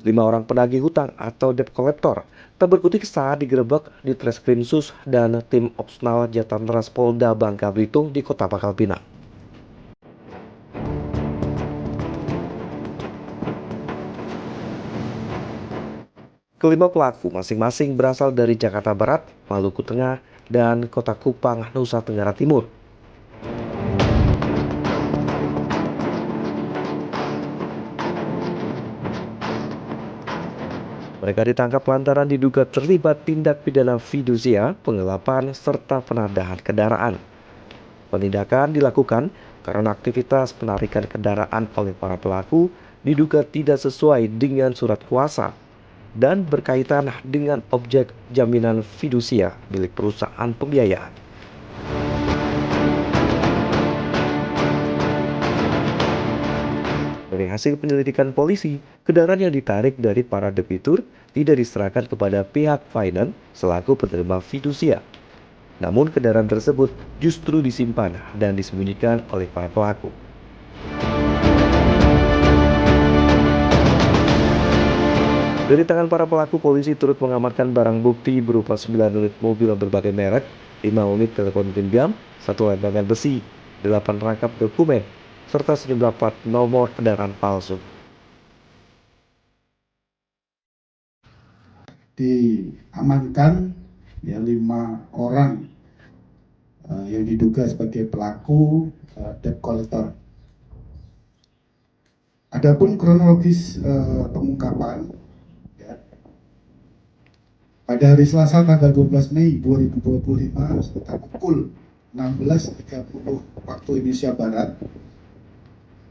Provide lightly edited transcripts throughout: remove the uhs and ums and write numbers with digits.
5 orang penagih hutang atau debt collector tak berkutik saat digerebek di Treskrimsus dan tim Opsnal Jatantras Polda Bangka Belitung di Kota Pangkal Pinang. Kelima pelaku masing-masing berasal dari Jakarta Barat, Maluku Tengah, dan Kota Kupang, Nusa Tenggara Timur. Mereka ditangkap lantaran diduga terlibat tindak pidana fidusia, penggelapan, serta penadahan kendaraan. Penindakan dilakukan karena aktivitas penarikan kendaraan oleh para pelaku diduga tidak sesuai dengan surat kuasa dan berkaitan dengan objek jaminan fidusia milik perusahaan pembiayaan. Dari hasil penyelidikan polisi, kendaraan yang ditarik dari para debitur tidak diserahkan kepada pihak finance selaku penerima fidusia. Namun kendaraan tersebut justru disimpan dan disembunyikan oleh para pelaku. Dari tangan para pelaku, polisi turut mengamankan barang bukti berupa 9 unit mobil berbagai merek, 5 unit telepon genggam, 1 lempengan besi, 8 rangkap dokumen, serta sejumlah plat nomor kendaraan palsu. Diamankan ya 5 orang yang diduga sebagai pelaku debt collector. Adapun kronologis pengungkapan, ya, pada hari Selasa tanggal 12 Mei 2025 sekitar pukul 16.30 waktu Indonesia Barat,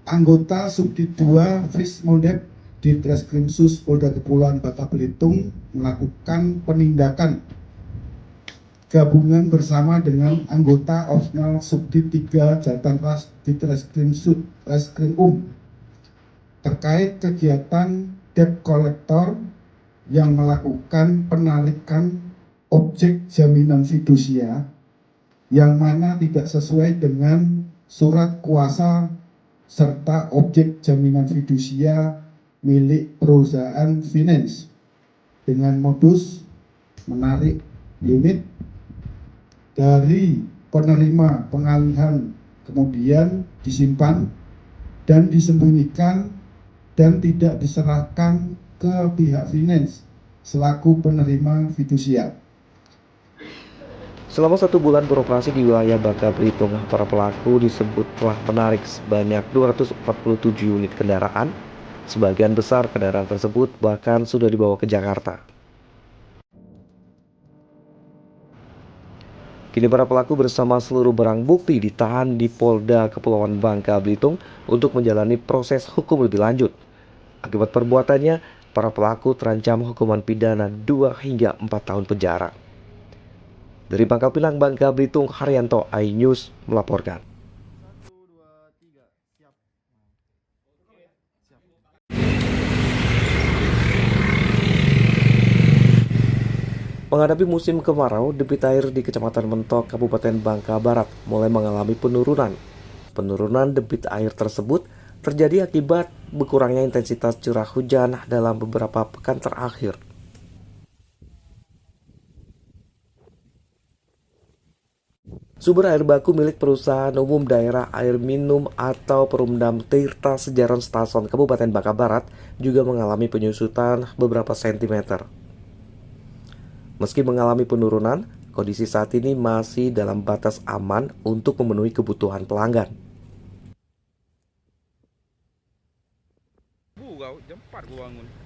anggota Subdit 2 Fismodep di Treskrimsus Polda Kepulauan Bangka Belitung melakukan penindakan gabungan bersama dengan anggota Opsnal Subdit 3 Jatantras di Treskrimum terkait kegiatan debt collector yang melakukan penarikan objek jaminan fidusia yang mana tidak sesuai dengan surat kuasa serta objek jaminan fidusia milik perusahaan finance dengan modus menarik unit dari penerima pengalihan kemudian disimpan dan disembunyikan dan tidak diserahkan ke pihak finance selaku penerima fidusia. Selama 1 bulan beroperasi di wilayah Bangka Belitung, para pelaku disebut telah menarik sebanyak 247 unit kendaraan. Sebagian besar kendaraan tersebut bahkan sudah dibawa ke Jakarta. Kini para pelaku bersama seluruh barang bukti ditahan di Polda Kepulauan Bangka Belitung untuk menjalani proses hukum lebih lanjut. Akibat perbuatannya, para pelaku terancam hukuman pidana 2 hingga 4 tahun penjara. Dari Pangkal Pinang, Bangka Belitung, Haryanto, iNews melaporkan. Menghadapi musim kemarau, debit air di Kecamatan Mentok, Kabupaten Bangka Barat mulai mengalami penurunan. Penurunan debit air tersebut terjadi akibat berkurangnya intensitas curah hujan dalam beberapa pekan terakhir. Sumber air baku milik perusahaan umum daerah air minum atau Perumdam Tirta Sejaran Stason Kabupaten Bangka Barat juga mengalami penyusutan beberapa sentimeter. Meski mengalami penurunan, kondisi saat ini masih dalam batas aman untuk memenuhi kebutuhan pelanggan.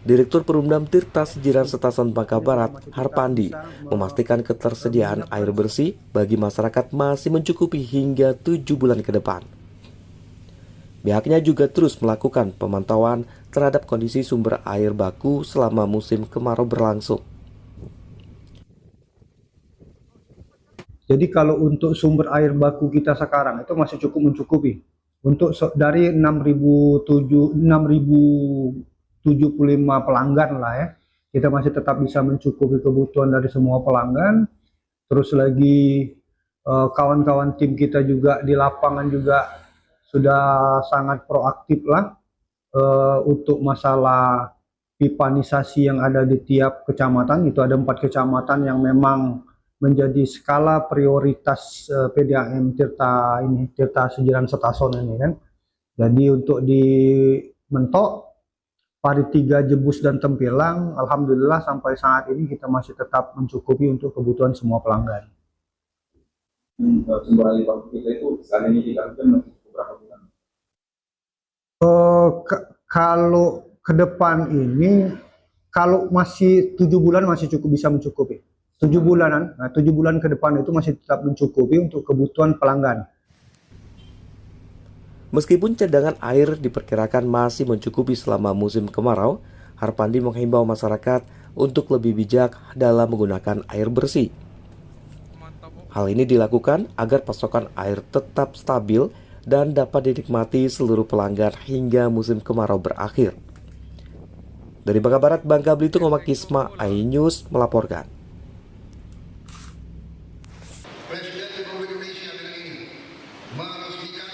Direktur Perumdam Tirta Sejiran Setason Bangka Barat, Harpandi, memastikan ketersediaan air bersih bagi masyarakat masih mencukupi hingga 7 bulan ke depan. Pihaknya juga terus melakukan pemantauan terhadap kondisi sumber air baku selama musim kemarau berlangsung. Jadi kalau untuk sumber air baku kita sekarang itu masih cukup mencukupi. Untuk dari 6.075 pelanggan lah ya, kita masih tetap bisa mencukupi kebutuhan dari semua pelanggan. Terus lagi kawan-kawan tim kita juga di lapangan juga sudah sangat proaktif lah untuk masalah pipanisasi yang ada di tiap kecamatan. Itu ada 4 kecamatan yang memang menjadi skala prioritas PDAM Tirta Sujiran Setason ini kan. Jadi untuk di Mentok, Pari 3, Jebus dan Tempilang, alhamdulillah sampai saat ini kita masih tetap mencukupi untuk kebutuhan semua pelanggan. Sumber air baku kita itu seandainya dilakukan masih cukup berapa bulan? Kalau ke depan ini, kalau masih 7 bulan masih cukup bisa mencukupi. 7 bulanan, nah 7 bulan ke depan itu masih tetap mencukupi untuk kebutuhan pelanggan. Meskipun cadangan air diperkirakan masih mencukupi selama musim kemarau, Harpandi menghimbau masyarakat untuk lebih bijak dalam menggunakan air bersih. Hal ini dilakukan agar pasokan air tetap stabil dan dapat dinikmati seluruh pelanggan hingga musim kemarau berakhir. Dari Bangka Barat, Bangka Belitung, Muhammad Kisma, iNews melaporkan. Presiden Republik Indonesia ini meresmikan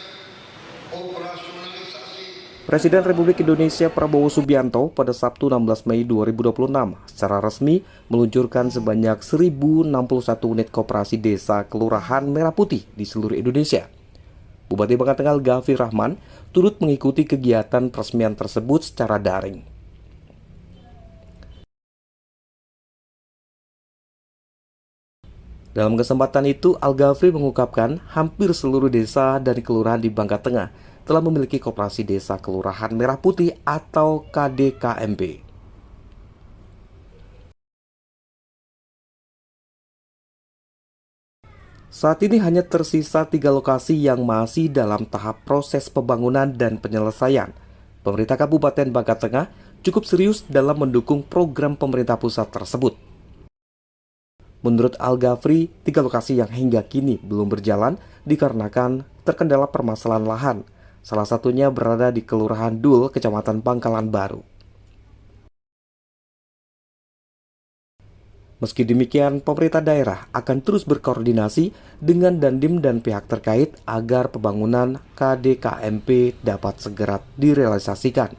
operasionalisasi. Presiden Republik Indonesia Prabowo Subianto pada Sabtu 16 Mei 2026 secara resmi meluncurkan sebanyak 1061 unit koperasi desa kelurahan Merah Putih di seluruh Indonesia. Bupati Bangka Tengah Gafir Rahman turut mengikuti kegiatan peresmian tersebut secara daring. Dalam kesempatan itu, Al-Ghafri mengungkapkan hampir seluruh desa dan kelurahan di Bangka Tengah telah memiliki koperasi desa kelurahan Merah Putih atau KDKMP. Saat ini hanya tersisa 3 lokasi yang masih dalam tahap proses pembangunan dan penyelesaian. Pemerintah Kabupaten Bangka Tengah cukup serius dalam mendukung program pemerintah pusat tersebut. Menurut Al-Ghafri, 3 lokasi yang hingga kini belum berjalan dikarenakan terkendala permasalahan lahan. Salah satunya berada di Kelurahan Dul, Kecamatan Bangkalan Baru. Meski demikian, pemerintah daerah akan terus berkoordinasi dengan Dandim dan pihak terkait agar pembangunan KDKMP dapat segera direalisasikan.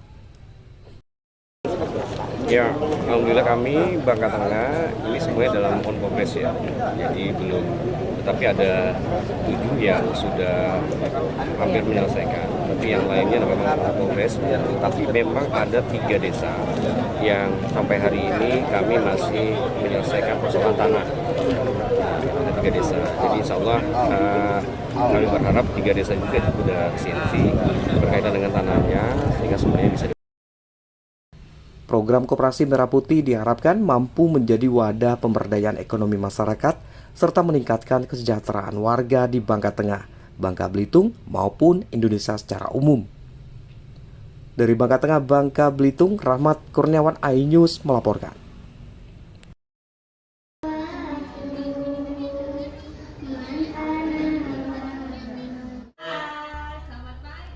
Ya, alhamdulillah kami Bangka Tengah ini semuanya dalam on progress ya. Jadi belum, tetapi ada 7 yang sudah hampir menyelesaikan. Tapi yang lainnya memang on progress. Tapi memang ada 3 desa yang sampai hari ini kami masih menyelesaikan persoalan tanah. Ada 3 desa. Jadi insya Allah kami berharap 3 desa juga sudah CNC berkaitan dengan tanahnya sehingga semuanya bisa. Program Koperasi Merah Putih diharapkan mampu menjadi wadah pemberdayaan ekonomi masyarakat serta meningkatkan kesejahteraan warga di Bangka Tengah, Bangka Belitung maupun Indonesia secara umum. Dari Bangka Tengah, Bangka Belitung, Rahmat Kurniawan, iNews melaporkan.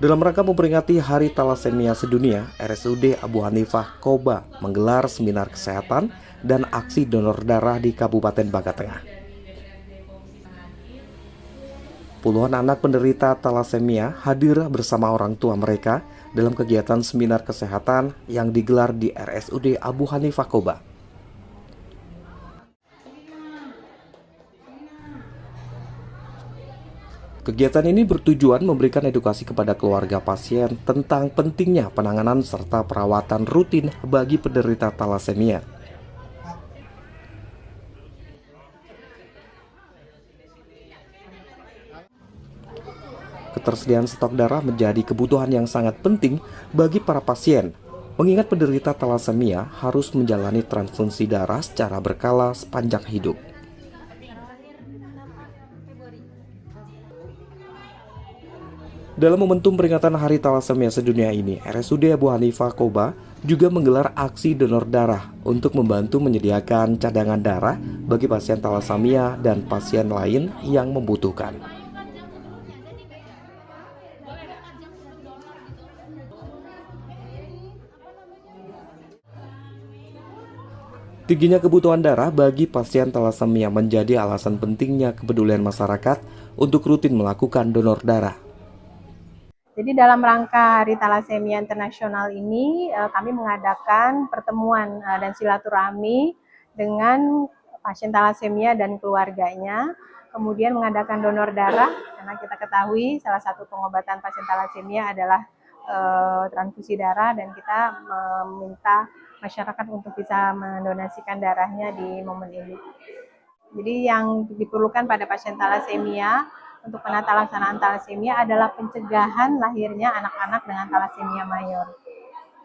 Dalam rangka memperingati Hari Talasemia Sedunia, RSUD Abu Hanifah Koba menggelar seminar kesehatan dan aksi donor darah di Kabupaten Bangka Tengah. Puluhan anak penderita talasemia hadir bersama orang tua mereka dalam kegiatan seminar kesehatan yang digelar di RSUD Abu Hanifah Koba. Kegiatan ini bertujuan memberikan edukasi kepada keluarga pasien tentang pentingnya penanganan serta perawatan rutin bagi penderita talasemia. Ketersediaan stok darah menjadi kebutuhan yang sangat penting bagi para pasien, mengingat penderita talasemia harus menjalani transfusi darah secara berkala sepanjang hidup. Dalam momentum peringatan Hari Talasemia Sedunia ini, RSUD Abu Hanifah Koba juga menggelar aksi donor darah untuk membantu menyediakan cadangan darah bagi pasien talasemia dan pasien lain yang membutuhkan. Tingginya kebutuhan darah bagi pasien talasemia menjadi alasan pentingnya kepedulian masyarakat untuk rutin melakukan donor darah. Jadi dalam rangka Hari Thalassemia Internasional ini kami mengadakan pertemuan dan silaturahmi dengan pasien thalassemia dan keluarganya. Kemudian mengadakan donor darah, karena kita ketahui salah satu pengobatan pasien thalassemia adalah transfusi darah, dan kita meminta masyarakat untuk bisa mendonasikan darahnya di momen ini. Jadi yang diperlukan pada pasien thalassemia untuk penata laksanaan thalassemia adalah pencegahan lahirnya anak-anak dengan thalassemia mayor.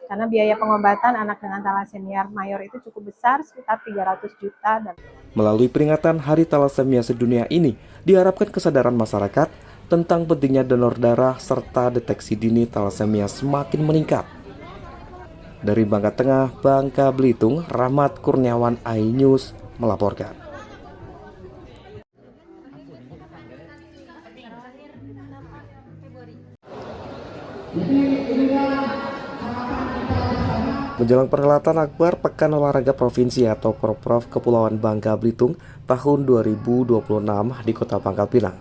Karena biaya pengobatan anak dengan thalassemia mayor itu cukup besar, sekitar 300 juta. Melalui peringatan Hari Thalassemia Sedunia ini, diharapkan kesadaran masyarakat tentang pentingnya donor darah serta deteksi dini thalassemia semakin meningkat. Dari Bangka Tengah, Bangka Belitung, Rahmat Kurniawan, iNews melaporkan. Menjelang perhelatan Akbar Pekan Olahraga Provinsi atau Porprov Kepulauan Bangka Belitung tahun 2026 di Kota Pangkal Pinang.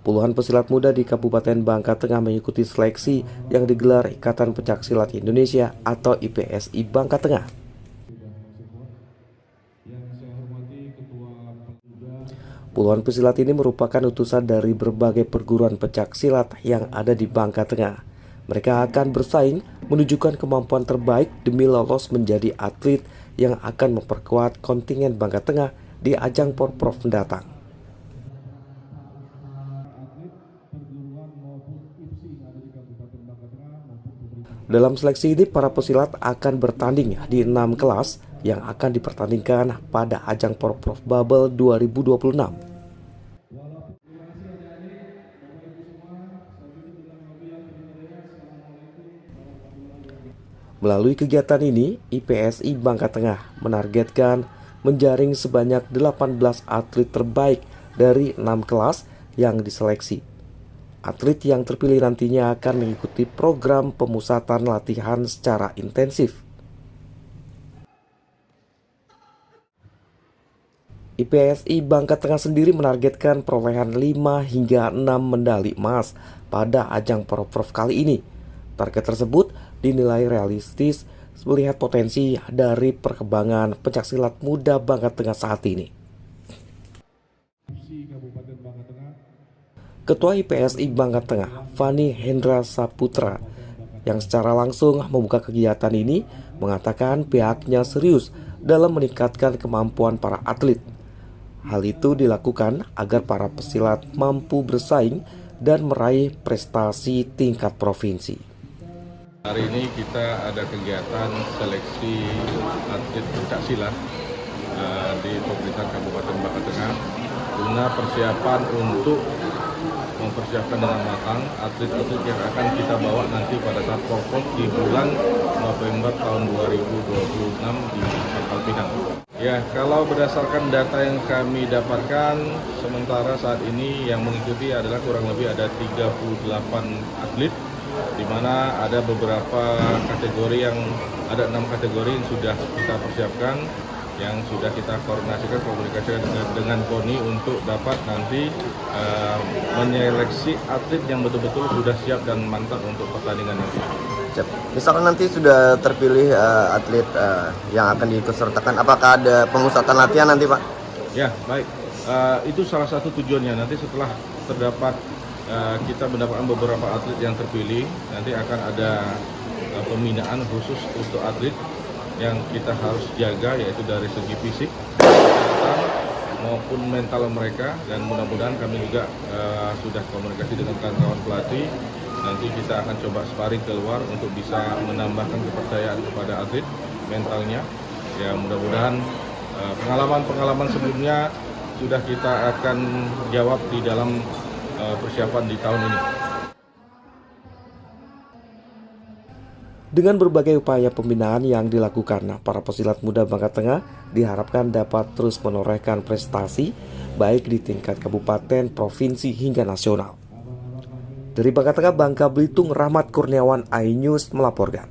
Puluhan pesilat muda di Kabupaten Bangka Tengah mengikuti seleksi yang digelar Ikatan Pencaksilat Indonesia atau IPSI Bangka Tengah. Puluhan pesilat ini merupakan utusan dari berbagai perguruan pencaksilat yang ada di Bangka Tengah. Mereka akan bersaing menunjukkan kemampuan terbaik demi lolos menjadi atlet yang akan memperkuat kontingen Bangka Tengah di ajang Porprov mendatang. Dalam seleksi ini, para pesilat akan bertanding di 6 kelas yang akan dipertandingkan pada ajang Porprov Bubble 2026. Melalui kegiatan ini, IPSI Bangka Tengah menargetkan menjaring sebanyak 18 atlet terbaik dari 6 kelas yang diseleksi. Atlet yang terpilih nantinya akan mengikuti program pemusatan latihan secara intensif. IPSI Bangka Tengah sendiri menargetkan perolehan 5 hingga 6 medali emas pada ajang Porprov kali ini. Target tersebut dinilai realistis melihat potensi dari perkembangan pencaksilat muda Bangka Tengah saat ini. Ketua IPSI Bangka Tengah, Fani Hendra Saputra, yang secara langsung membuka kegiatan ini, mengatakan pihaknya serius dalam meningkatkan kemampuan para atlet. Hal itu dilakukan agar para pesilat mampu bersaing dan meraih prestasi tingkat provinsi. Hari ini kita ada kegiatan seleksi atlet pencaksilat di pemerintahan Kabupaten Bangka Tengah guna persiapan untuk mempersiapkan dengan matang atlet-atlet yang akan kita bawa nanti pada saat Porprov di bulan November tahun 2026 di Pangkal Pinang. Ya, kalau berdasarkan data yang kami dapatkan, sementara saat ini yang mengikuti adalah kurang lebih ada 38 atlet, di mana ada beberapa kategori ada 6 kategori yang sudah kita persiapkan, yang sudah kita koordinasikan komunikasi dengan KONI untuk dapat nanti menyeleksi atlet yang betul-betul sudah siap dan mantap untuk pertandingan nanti. Misalkan nanti sudah terpilih atlet yang akan diikutsertakan, apakah ada pemusatan latihan nanti, Pak? Ya, baik. Itu salah satu tujuannya. Nanti setelah terdapat kita mendapatkan beberapa atlet yang terpilih, nanti akan ada pembinaan khusus untuk atlet yang kita harus jaga, yaitu dari segi fisik, kesehatan maupun mental mereka, dan mudah-mudahan kami juga sudah komunikasi dengan kawan-kawan pelatih. Nanti kita akan coba sparring keluar untuk bisa menambahkan kepercayaan kepada atlet mentalnya. Ya, mudah-mudahan pengalaman-pengalaman sebelumnya sudah kita akan jawab di dalam persiapan di tahun ini. Dengan berbagai upaya pembinaan yang dilakukan, para pesilat muda Bangka Tengah diharapkan dapat terus menorehkan prestasi baik di tingkat kabupaten, provinsi hingga nasional. Dari Bangka Tengah, Bangka Belitung, Rahmat Kurniawan, iNews melaporkan.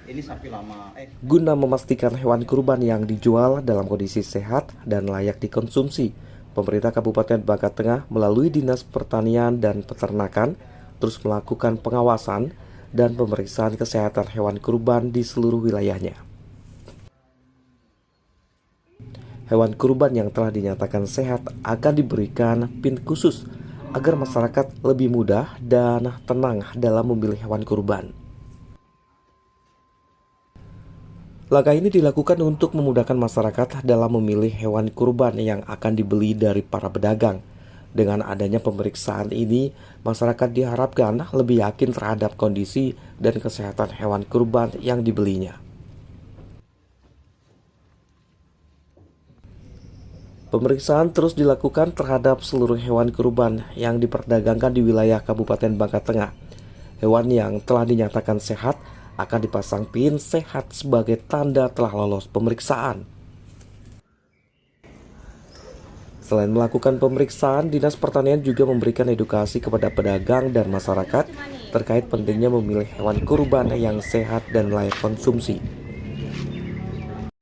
Ini ini sapi lama. Guna memastikan hewan kurban yang dijual dalam kondisi sehat dan layak dikonsumsi, pemerintah Kabupaten Bangka Tengah melalui Dinas Pertanian dan Peternakan terus melakukan pengawasan dan pemeriksaan kesehatan hewan kurban di seluruh wilayahnya. Hewan kurban yang telah dinyatakan sehat akan diberikan PIN khusus agar masyarakat lebih mudah dan tenang dalam memilih hewan kurban. Langkah ini dilakukan untuk memudahkan masyarakat dalam memilih hewan kurban yang akan dibeli dari para pedagang. Dengan adanya pemeriksaan ini, masyarakat diharapkan lebih yakin terhadap kondisi dan kesehatan hewan kurban yang dibelinya. Pemeriksaan terus dilakukan terhadap seluruh hewan kurban yang diperdagangkan di wilayah Kabupaten Bangka Tengah. Hewan yang telah dinyatakan sehat akan dipasang PIN sehat sebagai tanda telah lolos pemeriksaan. Selain melakukan pemeriksaan, Dinas Pertanian juga memberikan edukasi kepada pedagang dan masyarakat terkait pentingnya memilih hewan kurban yang sehat dan layak konsumsi.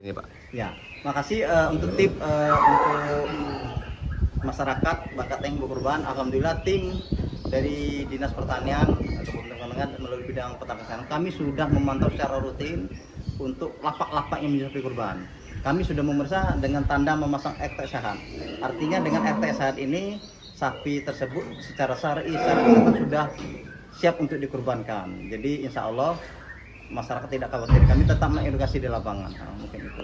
Ini Pak. Ya, makasih untuk tip untuk masyarakat Bangka Tengah kurban. Alhamdulillah tim dari Dinas Pertanian melalui bidang peternakan kami sudah memantau secara rutin untuk lapak-lapak yang menjadi sapi kurban. Kami sudah memeriksa dengan tanda memasang RT sehat. Artinya dengan RT sehat ini sapi tersebut secara syar'i sudah siap untuk dikurbankan. Jadi insya Allah masyarakat tidak khawatir. Kami tetap mengedukasi di lapangan. Mungkin itu.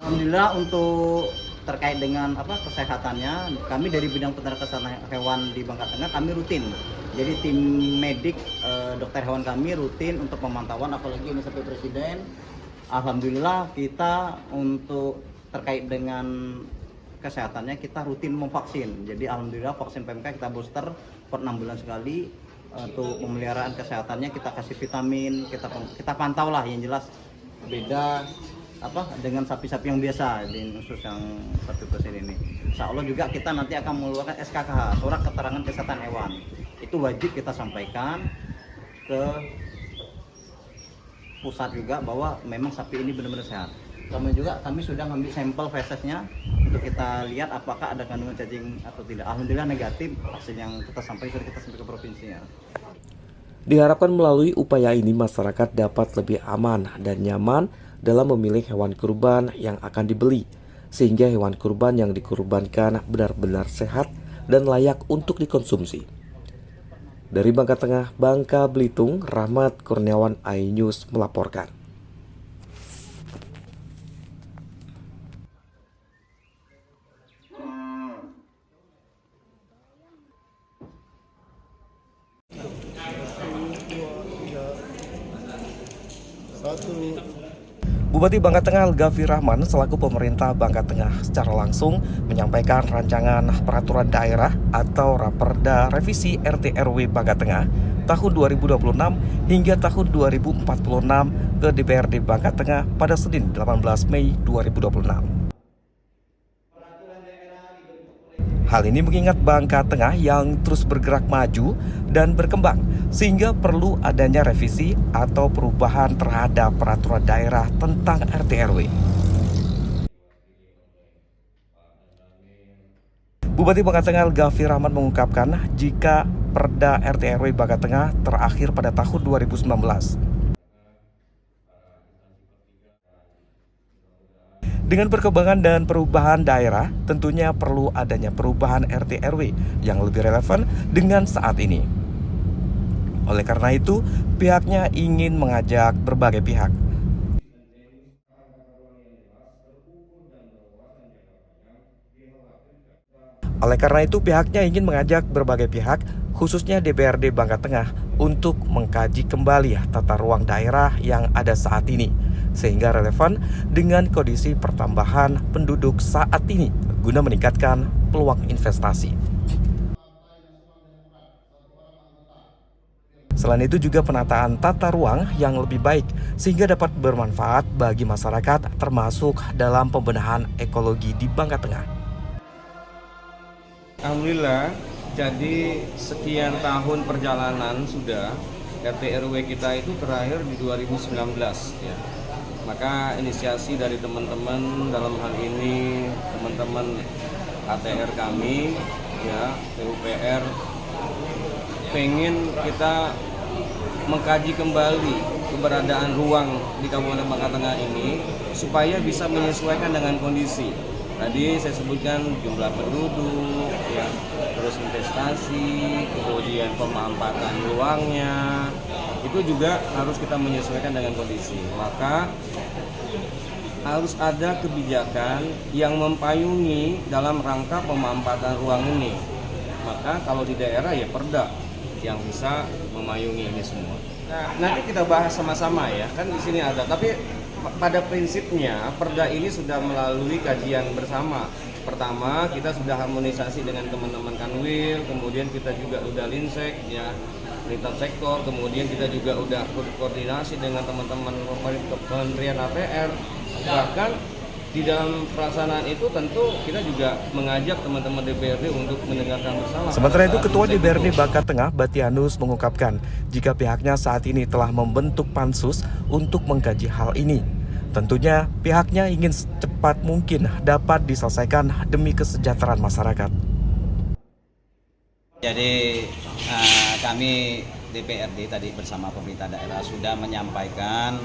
Alhamdulillah untuk terkait dengan kesehatannya, kami dari bidang peternakan kesehatan hewan di Bangka Tengah kami rutin. Jadi tim medik dokter hewan kami rutin untuk pemantauan, apalagi ini sampai presiden. Alhamdulillah kita untuk terkait dengan kesehatannya kita rutin memvaksin. Jadi alhamdulillah vaksin PMK kita booster per 6 bulan sekali. Untuk pemeliharaan kesehatannya kita kasih vitamin, kita pantau lah, yang jelas beda dengan sapi-sapi yang biasa di khusus yang sapi presiden ini. Insya Allah juga kita nanti akan mengeluarkan SKKH, surat keterangan kesehatan hewan. Itu wajib kita sampaikan ke pusat juga bahwa memang sapi ini benar-benar sehat. Kami sudah ngambil sampel fesesnya untuk kita lihat apakah ada kandungan cacing atau tidak. Alhamdulillah negatif, hasil yang kita sampaikan sudah kita sampai ke provinsinya. Diharapkan melalui upaya ini masyarakat dapat lebih aman dan nyaman dalam memilih hewan kurban yang akan dibeli, sehingga hewan kurban yang dikurbankan benar-benar sehat dan layak untuk dikonsumsi. Dari Bangka Tengah, Bangka Belitung, Rahmat Kurniawan, iNews melaporkan. Bupati Bangka Tengah Al-Ghafir Rahman selaku pemerintah Bangka Tengah secara langsung menyampaikan rancangan peraturan daerah atau Raperda revisi RT RW Bangka Tengah tahun 2026 hingga tahun 2046 ke DPRD Bangka Tengah pada Senin 18 Mei 2026. Hal ini mengingat Bangka Tengah yang terus bergerak maju dan berkembang, sehingga perlu adanya revisi atau perubahan terhadap peraturan daerah tentang RT RW. Bupati Bangka Tengah Al-Ghafir Rahman mengungkapkan jika Perda RT RW Bangka Tengah terakhir pada tahun 2019. Dengan perkembangan dan perubahan daerah, tentunya perlu adanya perubahan RT RW yang lebih relevan dengan saat ini. Oleh karena itu, pihaknya ingin mengajak berbagai pihak. Khususnya DPRD Bangka Tengah, untuk mengkaji kembali tata ruang daerah yang ada saat ini, sehingga relevan dengan kondisi pertambahan penduduk saat ini guna meningkatkan peluang investasi. Selain itu juga penataan tata ruang yang lebih baik sehingga dapat bermanfaat bagi masyarakat, termasuk dalam pembenahan ekologi di Bangka Tengah. Alhamdulillah, jadi sekian tahun perjalanan sudah RT RW kita itu terakhir di 2019 ya. Maka inisiasi dari teman-teman dalam hal ini teman-teman ATR kami ya, PUPR pengen kita mengkaji kembali keberadaan ruang di Kabupaten Bangka Tengah ini supaya bisa menyesuaikan dengan kondisi. Tadi saya sebutkan jumlah penduduk, ya, terus investasi, kemudian pemanfaatan ruangnya, itu juga harus kita menyesuaikan dengan kondisi. Maka harus ada kebijakan yang mempayungi dalam rangka pemanfaatan ruang ini. Maka kalau di daerah ya Perda yang bisa memayungi ini semua. Nah, nanti kita bahas sama-sama ya, kan di sini ada. Tapi pada prinsipnya Perda ini sudah melalui kajian bersama. Pertama, kita sudah harmonisasi dengan teman-teman Kanwil, kemudian kita juga udah linsek ya, lintas sektor, kemudian kita juga udah koordinasi dengan teman-teman Kementerian ATR. Bahkan di dalam pelaksanaan itu tentu kita juga mengajak teman-teman DPRD untuk mendengarkan bersama. Sementara itu, Ketua DPRD Bangka Tengah Batianus mengungkapkan jika pihaknya saat ini telah membentuk pansus untuk mengkaji hal ini. Tentunya pihaknya ingin secepat mungkin dapat diselesaikan demi kesejahteraan masyarakat. Jadi kami DPRD tadi bersama pemerintah daerah sudah menyampaikan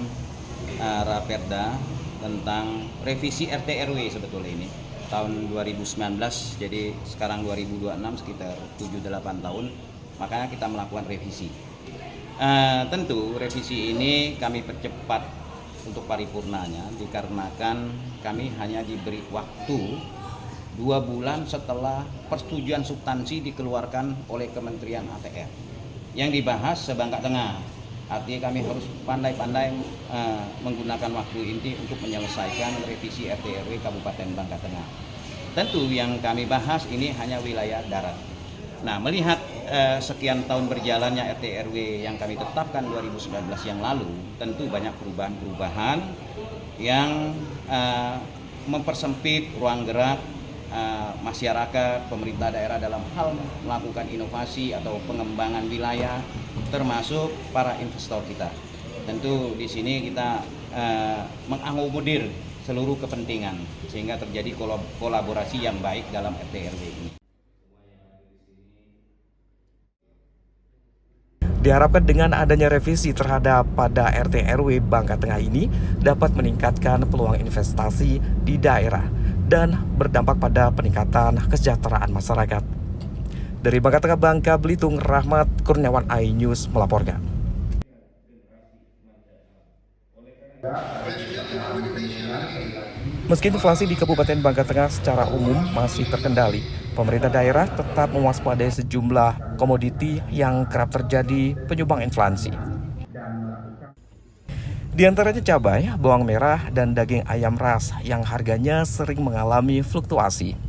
Raperda tentang revisi RT RW sebetulnya ini tahun 2019, jadi sekarang 2026 sekitar 7-8 tahun, makanya kita melakukan revisi. Tentu revisi ini kami percepat untuk paripurnanya dikarenakan kami hanya diberi waktu 2 bulan setelah persetujuan substansi dikeluarkan oleh Kementerian ATR yang dibahas se-Bangka Tengah. Artinya kami harus pandai-pandai menggunakan waktu ini untuk menyelesaikan revisi RT RW Kabupaten Bangka Tengah. Tentu yang kami bahas ini hanya wilayah darat. Nah, melihat sekian tahun berjalannya RT RW yang kami tetapkan 2019 yang lalu, tentu banyak perubahan-perubahan yang mempersempit ruang gerak masyarakat, pemerintah daerah dalam hal melakukan inovasi atau pengembangan wilayah, termasuk para investor kita. Tentu di sini kita mengakomodir seluruh kepentingan sehingga terjadi kolaborasi yang baik dalam RT RW ini. Diharapkan dengan adanya revisi terhadap pada RT RW Bangka Tengah ini dapat meningkatkan peluang investasi di daerah dan berdampak pada peningkatan kesejahteraan masyarakat. Dari Bangka Tengah, Bangka Belitung, Rahmat Kurniawan, iNews melaporkan. Meski inflasi di Kabupaten Bangka Tengah secara umum masih terkendali, pemerintah daerah tetap mewaspadai sejumlah komoditi yang kerap terjadi penyumbang inflasi. Di antaranya cabai, bawang merah, dan daging ayam ras yang harganya sering mengalami fluktuasi.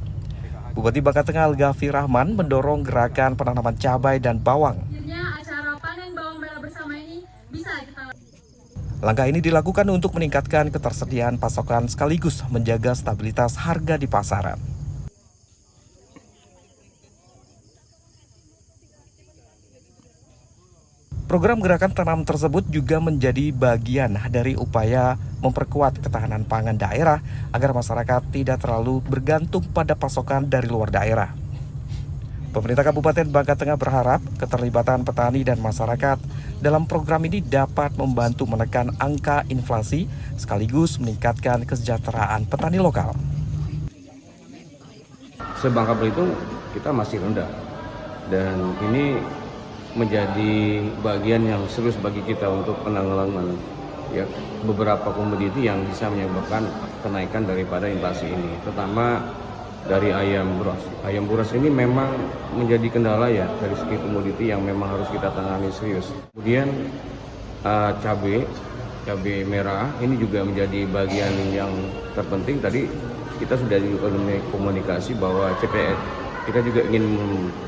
Bupati Bangka Tengah Al-Ghafi Rahman mendorong gerakan penanaman cabai dan bawang. Acara panen bawang merah bersama ini bisa kita. Langkah ini dilakukan untuk meningkatkan ketersediaan pasokan sekaligus menjaga stabilitas harga di pasaran. Program gerakan tanam tersebut juga menjadi bagian dari upaya memperkuat ketahanan pangan daerah agar masyarakat tidak terlalu bergantung pada pasokan dari luar daerah. Pemerintah Kabupaten Bangka Tengah berharap keterlibatan petani dan masyarakat dalam program ini dapat membantu menekan angka inflasi sekaligus meningkatkan kesejahteraan petani lokal. Se-Bangka Belitung kita masih rendah dan ini menjadi bagian yang serius bagi kita untuk penanggulangan ya beberapa komoditi yang bisa menyebabkan kenaikan daripada inflasi ini, terutama dari ayam buras. Ayam buras ini memang menjadi kendala ya dari segi komoditi yang memang harus kita tangani serius. Kemudian cabai merah ini juga menjadi bagian yang terpenting. Tadi kita sudah komunikasi bahwa CPN kita juga ingin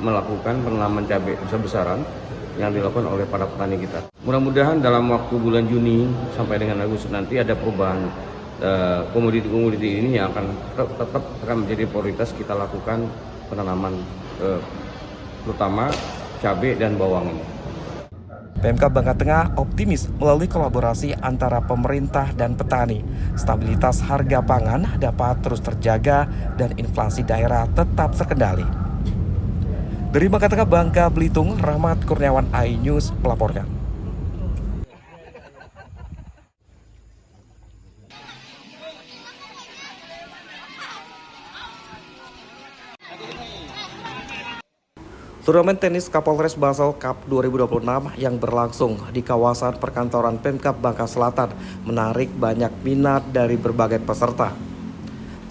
melakukan penanaman cabai besar-besaran yang dilakukan oleh para petani kita. Mudah-mudahan dalam waktu bulan Juni sampai dengan Agustus nanti ada perubahan komoditi-komoditi ini yang akan tetap menjadi prioritas kita lakukan penanaman terutama cabai dan bawang ini. PMK Bangka Tengah optimis melalui kolaborasi antara pemerintah dan petani, stabilitas harga pangan dapat terus terjaga dan inflasi daerah tetap terkendali. Dari Bangka Tengah, Bangka Belitung, Rahmat Kurniawan, iNews melaporkan. Turnamen tenis Kapolres Basel Cup 2026 yang berlangsung di kawasan perkantoran Pemkab Bangka Selatan menarik banyak minat dari berbagai peserta.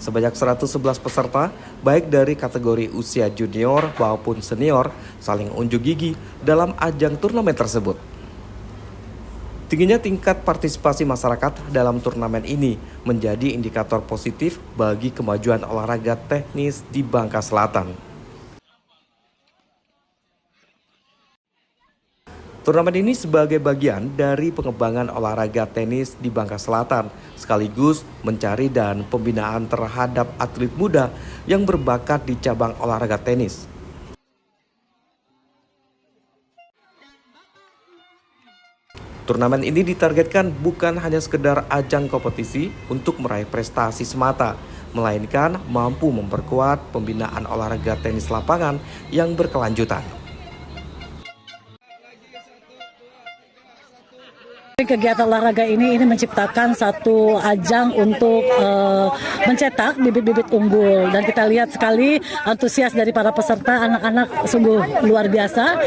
Sebanyak 111 peserta, baik dari kategori usia junior maupun senior, saling unjuk gigi dalam ajang turnamen tersebut. Tingginya tingkat partisipasi masyarakat dalam turnamen ini menjadi indikator positif bagi kemajuan olahraga teknis di Bangka Selatan. Turnamen ini sebagai bagian dari pengembangan olahraga tenis di Bangka Selatan, sekaligus mencari dan pembinaan terhadap atlet muda yang berbakat di cabang olahraga tenis. Turnamen ini ditargetkan bukan hanya sekedar ajang kompetisi untuk meraih prestasi semata, melainkan mampu memperkuat pembinaan olahraga tenis lapangan yang berkelanjutan. Kegiatan olahraga ini menciptakan satu ajang untuk mencetak bibit-bibit unggul, dan kita lihat sekali antusias dari para peserta, anak-anak sungguh luar biasa.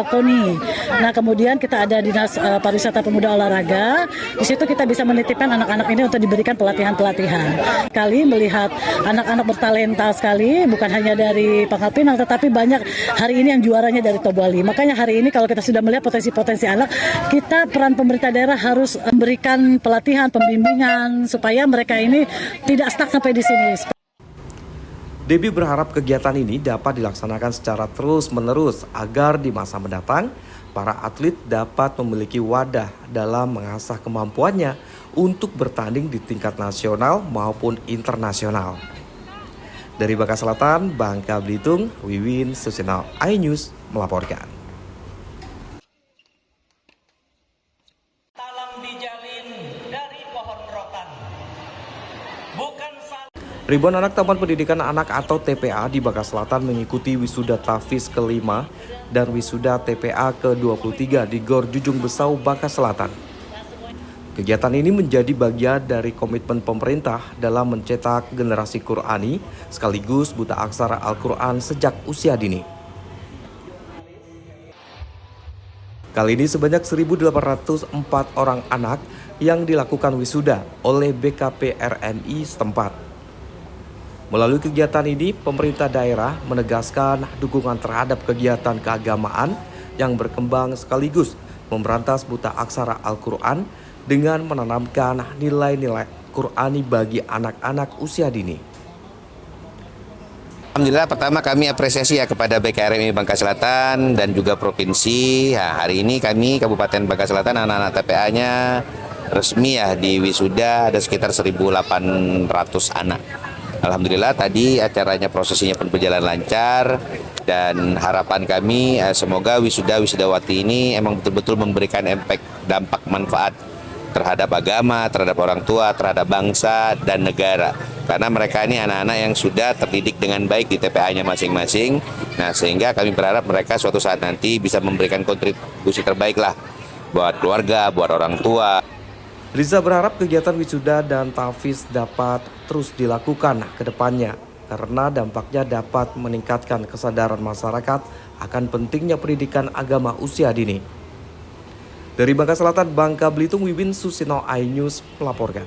KONI. Nah, kemudian kita ada Dinas Pariwisata Pemuda Olahraga. Di situ kita bisa menitipkan anak-anak ini untuk diberikan pelatihan-pelatihan. Kali melihat anak-anak bertalenta sekali, bukan hanya dari Pangkal Pinang, tetapi banyak hari ini yang juaranya dari Tobali. Makanya hari ini kalau kita sudah melihat potensi-potensi anak, kita peran pemerintah daerah harus memberikan pelatihan, pembimbingan supaya mereka ini tidak stuck sampai di sini. Debbie berharap kegiatan ini dapat dilaksanakan secara terus-menerus agar di masa mendatang para atlet dapat memiliki wadah dalam mengasah kemampuannya untuk bertanding di tingkat nasional maupun internasional. Dari Bangka Selatan, Bangka Belitung, Wiwin Susino, iNews melaporkan. Ribuan anak Taman Pendidikan Anak atau TPA di Bangka Selatan mengikuti wisuda Tafiz ke-5 dan wisuda TPA ke-23 di Gor Jujung Besau, Bangka Selatan. Kegiatan ini menjadi bagian dari komitmen pemerintah dalam mencetak generasi Qur'ani sekaligus buta aksara Al-Quran sejak usia dini. Kali ini sebanyak 1.804 orang anak yang dilakukan wisuda oleh BKP RMI setempat. Melalui kegiatan ini, pemerintah daerah menegaskan dukungan terhadap kegiatan keagamaan yang berkembang sekaligus memberantas buta aksara Al-Quran dengan menanamkan nilai-nilai Qur'ani bagi anak-anak usia dini. Alhamdulillah, pertama kami apresiasi ya kepada BKRMI Bangka Selatan dan juga Provinsi. Nah, hari ini kami Kabupaten Bangka Selatan anak-anak TPA-nya resmi ya di wisuda, ada sekitar 1.800 anak. Alhamdulillah tadi acaranya prosesinya pun berjalan lancar dan harapan kami semoga wisudawati ini emang betul-betul memberikan dampak manfaat terhadap agama, terhadap orang tua, terhadap bangsa dan negara. Karena mereka ini anak-anak yang sudah terdidik dengan baik di TPA-nya masing-masing. Nah, sehingga kami berharap mereka suatu saat nanti bisa memberikan kontribusi terbaik lah buat keluarga, buat orang tua. Riza berharap kegiatan wisuda dan tafiz dapat terus dilakukan ke depannya karena dampaknya dapat meningkatkan kesadaran masyarakat akan pentingnya pendidikan agama usia dini. Dari Bangka Selatan, Bangka Belitung, Wiwin Susino, iNews melaporkan.